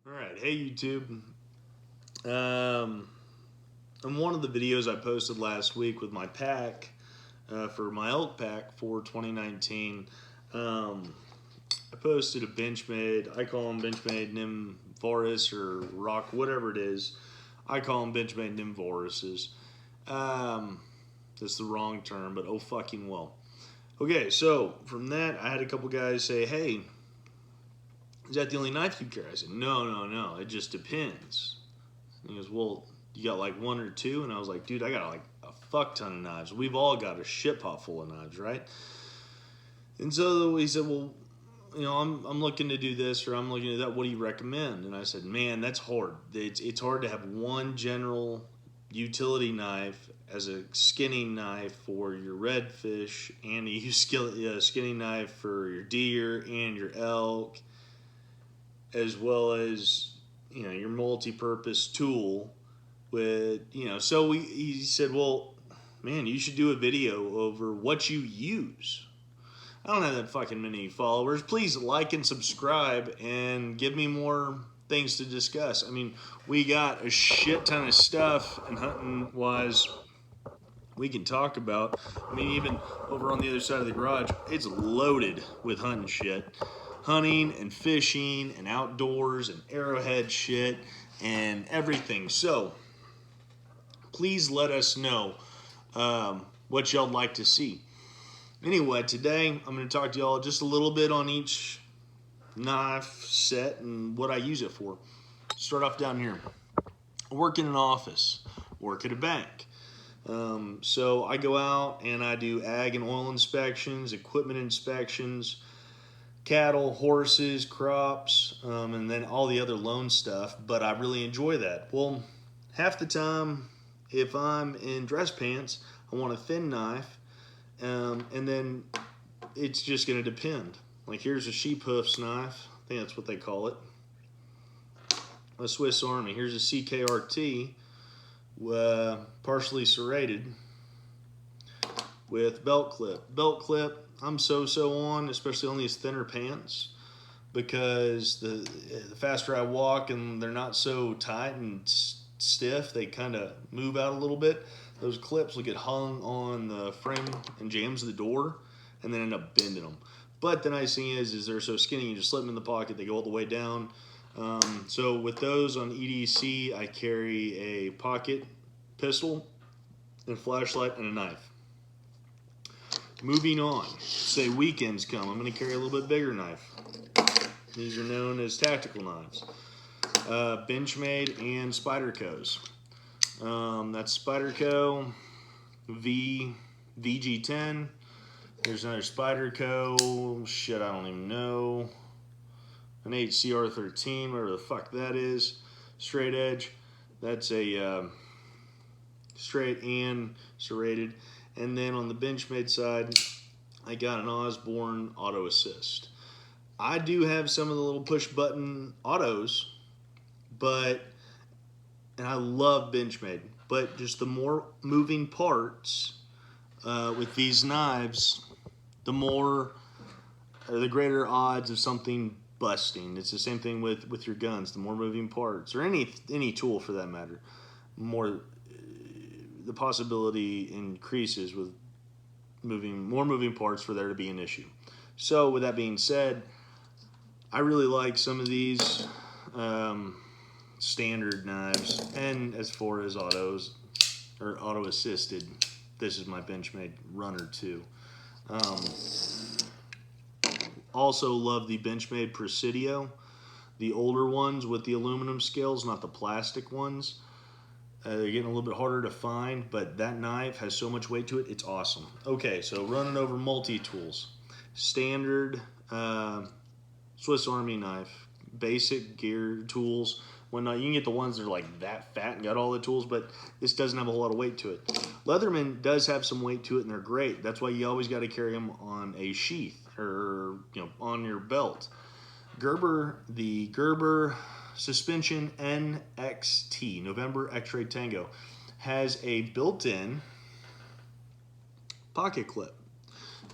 All right, hey YouTube. Um, in one of the videos I posted last week with my pack for my elk pack for 2019, I posted a Benchmade. I call them Benchmade Nimvorous or Rock, whatever it is. I call them Benchmade Nimvoruses. Um, that's the wrong term, but oh fucking well. Okay, so from that, I had a couple guys say, "Hey, is that the only knife you carry?" I said, "No, no, no. It just depends." And he goes, "Well, you got like one or two?" And I was like, "Dude, I got like a fuck ton of knives. We've all got a shit pot full of knives, right?" And so he said, "Well, I'm looking to do this or I'm looking to that. What do you recommend?" And I said, "Man, that's hard. It's hard to have one general utility knife as a skinning knife for your redfish and a skinning knife for your deer and your elk, as well as your multi-purpose tool with so he said, well, man, you should do a video over what you use. I don't have that fucking many followers. Please like and subscribe and give me more things to discuss. I mean, we got a shit ton of stuff and hunting wise we can talk about. I mean, even over on the other side of the garage, it's loaded with hunting shit. Hunting and fishing and outdoors and arrowhead shit and everything. So, please let us know what y'all like to see. Anyway, today I'm going to talk to y'all just a little bit on each knife set and what I use it for. Start off down here. I work in an office, work at a bank. So I go out and I do ag and oil inspections, equipment inspections, cattle, horses, crops, and then all the other loan stuff. But I really enjoy that. Well, half the time, if I'm in dress pants, I want a thin knife, and then it's just going to depend. Like here's a sheep hoofs knife. I think that's what they call it. A Swiss Army. Here's a CKRT, partially serrated with belt clip. Belt clip, I'm so on, especially on these thinner pants, because the faster I walk and they're not so tight and stiff, they kind of move out a little bit. Those clips will get hung on the frame and jams of the door and then end up bending them. But the nice thing is they're so skinny, you just slip them in the pocket, they go all the way down. So with those on EDC, I carry a pocket pistol, and a flashlight, and a knife. Moving on, say weekends come, I'm going to carry a little bit bigger knife. These are known as tactical knives. Benchmade and Spyderco's. That's Spyderco VG10. There's another Spyderco, shit, I don't even know. An HCR13, whatever the fuck that is. Straight edge. That's a straight and serrated. And then on the Benchmade side, I got an Osborne auto assist. I do have some of the little push button autos, and I love Benchmade, but just the more moving parts with these knives, the greater odds of something busting. It's the same thing with your guns. The more moving parts, or any tool for that matter, more the possibility increases with more moving parts for there to be an issue. So with that being said, I really like some of these standard knives, and as far as autos or auto assisted, this is my Benchmade Runner 2. Also love the Benchmade Presidio, the older ones with the aluminum scales, not the plastic ones. They're getting a little bit harder to find, but that knife has so much weight to it, it's awesome. Okay, so running over multi-tools. Standard Swiss Army knife, basic gear tools. Whatnot. You can get the ones that are like that fat and got all the tools, but this doesn't have a whole lot of weight to it. Leatherman does have some weight to it, and they're great. That's why you always got to carry them on a sheath or on your belt. The Gerber Suspension NXT, November X-Ray Tango, has a built-in pocket clip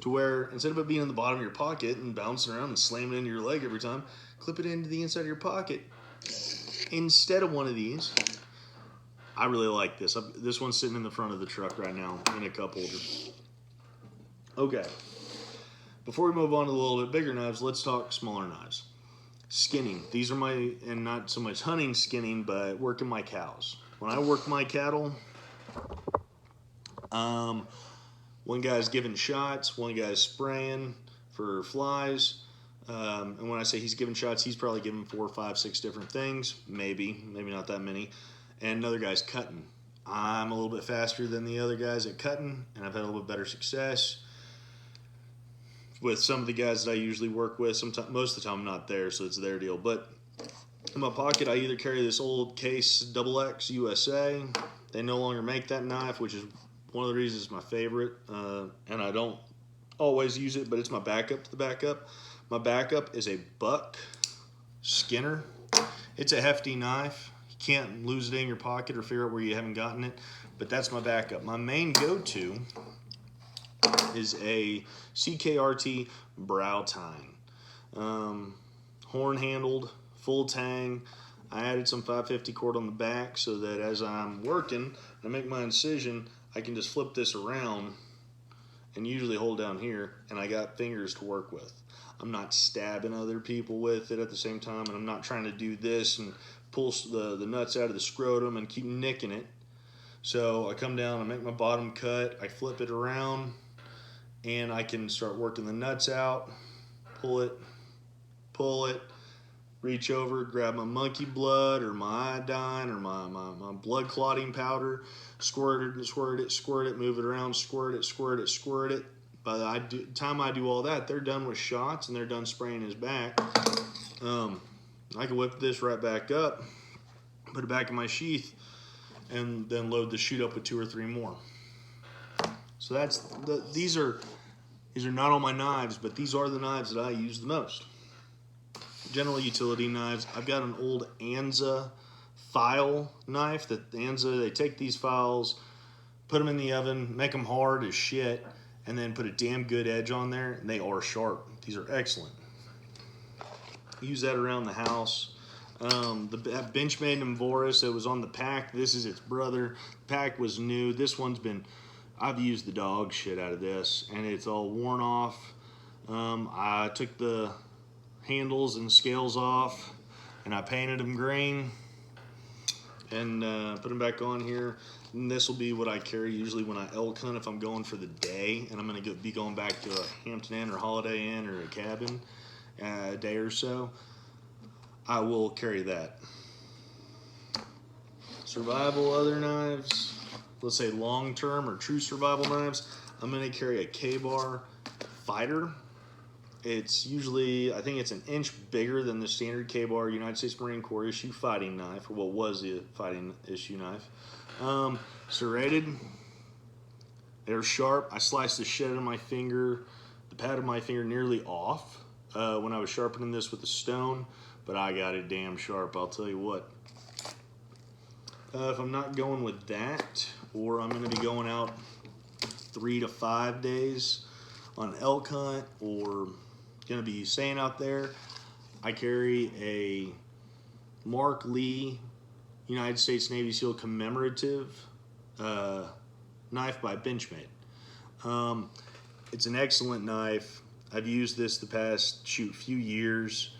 to where instead of it being in the bottom of your pocket and bouncing around and slamming into your leg every time, clip it into the inside of your pocket. instead of one of these, I really like this. This one's sitting in the front of the truck right now in a cup holder. Okay. Before we move on to the little bit bigger knives, let's talk smaller knives. Skinning. These are and not so much hunting skinning, but working my cows. When I work my cattle, one guy's giving shots, one guy's spraying for flies. And when I say he's giving shots, he's probably giving 4, 5, 6 different things. Maybe not that many. And another guy's cutting. I'm a little bit faster than the other guys at cutting, and I've had a little bit better success with some of the guys that I usually work with. Sometimes, most of the time I'm not there, so it's their deal. But in my pocket, I either carry this old Case XX USA. They no longer make that knife, which is one of the reasons it's my favorite. And I don't always use it, but it's my backup to the backup. My backup is a Buck Skinner. It's a hefty knife. You can't lose it in your pocket or figure out where you haven't gotten it, but that's my backup. My main go-to is a CKRT brow tine. Horn handled, full tang. I added some 550 cord on the back so that as I'm working, I make my incision, I can just flip this around and usually hold down here, and I got fingers to work with. I'm not stabbing other people with it at the same time, and I'm not trying to do this and pull the nuts out of the scrotum and keep nicking it. So I come down, I make my bottom cut, I flip it around, and I can start working the nuts out, pull it, reach over, grab my monkey blood or my iodine or my blood clotting powder, squirt it, move it around, squirt it. By the time I do all that, they're done with shots and they're done spraying his back. I can whip this right back up, put it back in my sheath, and then load the chute up with 2 or 3 more. So these are not all my knives, but these are the knives that I use the most. General utility knives. I've got an old Anza file knife that they take these files, put them in the oven, make them hard as shit, and then put a damn good edge on there, and they are sharp. These are excellent. Use that around the house. The Benchmade Emvoris, it was on the pack. This is its brother. The pack was new. This one's I've used the dog shit out of this, and it's all worn off. I took the handles and scales off, and I painted them green, and put them back on here. And this will be what I carry usually when I elk hunt if I'm going for the day, and I'm going to be going back to a Hampton Inn or Holiday Inn or a cabin a day or so. I will carry that. Survival other knives, let's say long-term or true survival knives, I'm going to carry a Ka-Bar Fighter. It's usually, I think it's an inch bigger than the standard Ka-Bar United States Marine Corps issue fighting knife, or what was the fighting issue knife. Serrated. They're sharp. I sliced the shit out of my finger, the pad of my finger nearly off when I was sharpening this with a stone, but I got it damn sharp, I'll tell you what. If I'm not going with that, or I'm going to be going out 3 to 5 days on elk hunt, or going to be staying out there, I carry a Mark Lee United States Navy SEAL commemorative knife by Benchmade. It's an excellent knife. I've used this the past few years.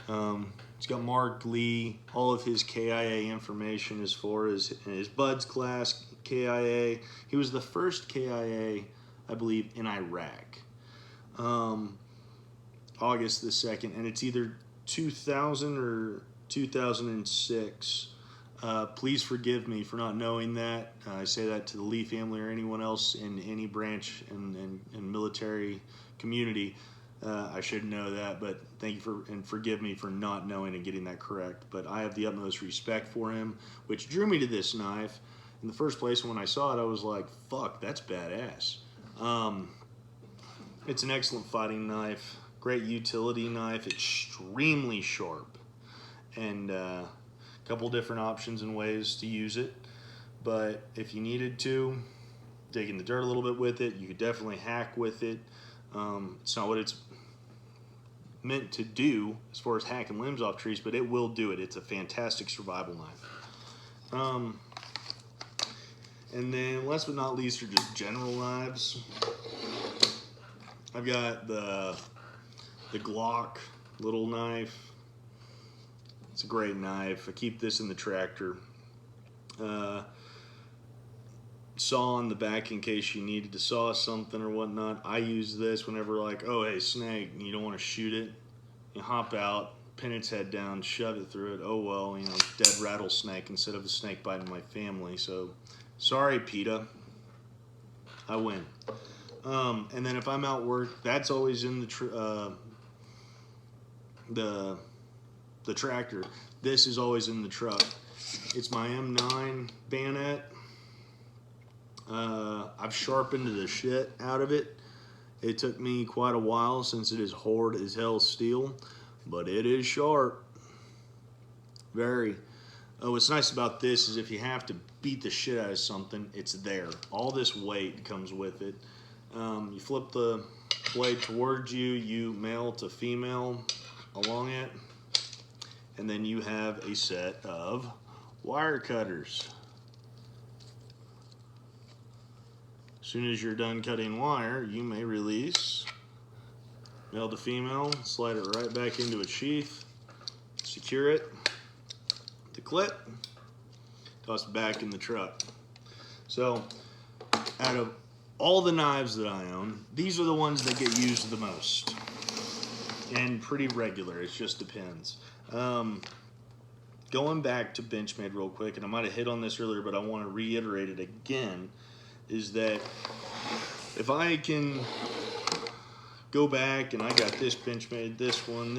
It's got Mark Lee, all of his KIA information as far as his Buds class KIA. He was the first KIA, I believe, in Iraq. August the 2nd, and it's either 2000 or 2006. Please forgive me for not knowing that. I say that to the Lee family or anyone else in any branch and military community. I should know that, but thank you and forgive me for not knowing and getting that correct. But I have the utmost respect for him, which drew me to this knife. In the first place, when I saw it, I was like, fuck, that's badass. It's an excellent fighting knife, great utility knife, extremely sharp, and a couple different options and ways to use it. But if you needed to, dig in the dirt a little bit with it, you could definitely hack with it. It's not what it's meant to do as far as hacking limbs off trees, but it will do it. It's a fantastic survival knife. And then last but not least are just general knives. I've got the Glock little knife. It's a great knife. I keep this in the tractor. Saw on the back in case you needed to saw something or whatnot. I use this whenever, like, oh hey, snake, and you don't want to shoot it. You hop out, pin its head down, shove it through it. Oh well, you know, dead rattlesnake instead of a snake biting my family. So sorry, PETA, I win. And then if I'm out work, that's always in the tractor. This is always in the truck. It's my M9 bayonet. I've sharpened the shit out of it. It took me quite a while since it is hard as hell steel, but it is sharp. Very. What's nice about this is if you have to beat the shit out of something, it's there. All this weight comes with it. You flip the blade towards you, you male to female along it, and then you have a set of wire cutters. As soon as you're done cutting wire, you may release male to female, slide it right back into its sheath, secure it, the clip, toss it back in the truck. So out of all the knives that I own, these are the ones that get used the most and pretty regular. It just depends. Going back to Benchmade real quick, and I might have hit on this earlier, but I want to reiterate it again, is that if I can go back and I got this Benchmade, this one,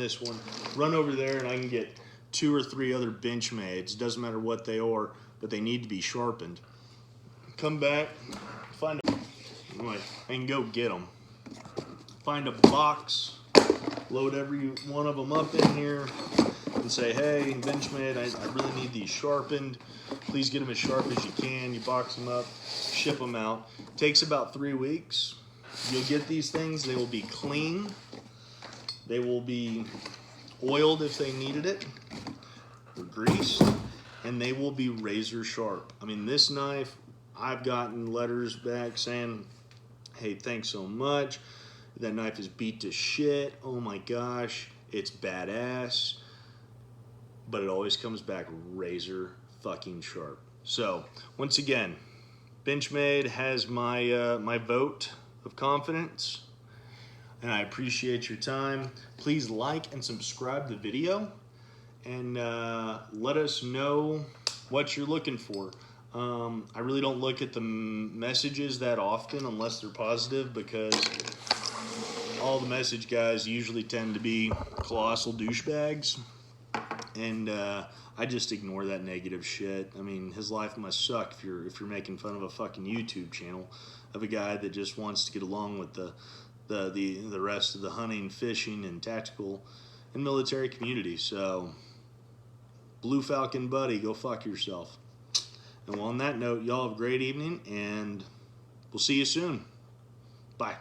run over there and I can get 2 or 3 other Benchmades, doesn't matter what they are, but they need to be sharpened. Come back, find a, anyway, I can go get them. Find a box, load every one of them up in here, and say, hey, Benchmade, I really need these sharpened. Please get them as sharp as you can. You box them up, ship them out. Takes about 3 weeks. You'll get these things. They will be clean. They will be oiled if they needed it, or greased, and they will be razor sharp. I mean, this knife, I've gotten letters back saying, hey, thanks so much. That knife is beat to shit. Oh my gosh, it's badass. But it always comes back razor fucking sharp. So once again, Benchmade has my my vote of confidence, and I appreciate your time. Please like and subscribe the video, and let us know what you're looking for. I really don't look at the messages that often unless they're positive, because all the message guys usually tend to be colossal douchebags. And I just ignore that negative shit. I mean, his life must suck if you're making fun of a fucking YouTube channel of a guy that just wants to get along with the rest of the hunting, fishing, and tactical and military community. So, Blue Falcon buddy, go fuck yourself. And well, on that note, y'all have a great evening, and we'll see you soon. Bye.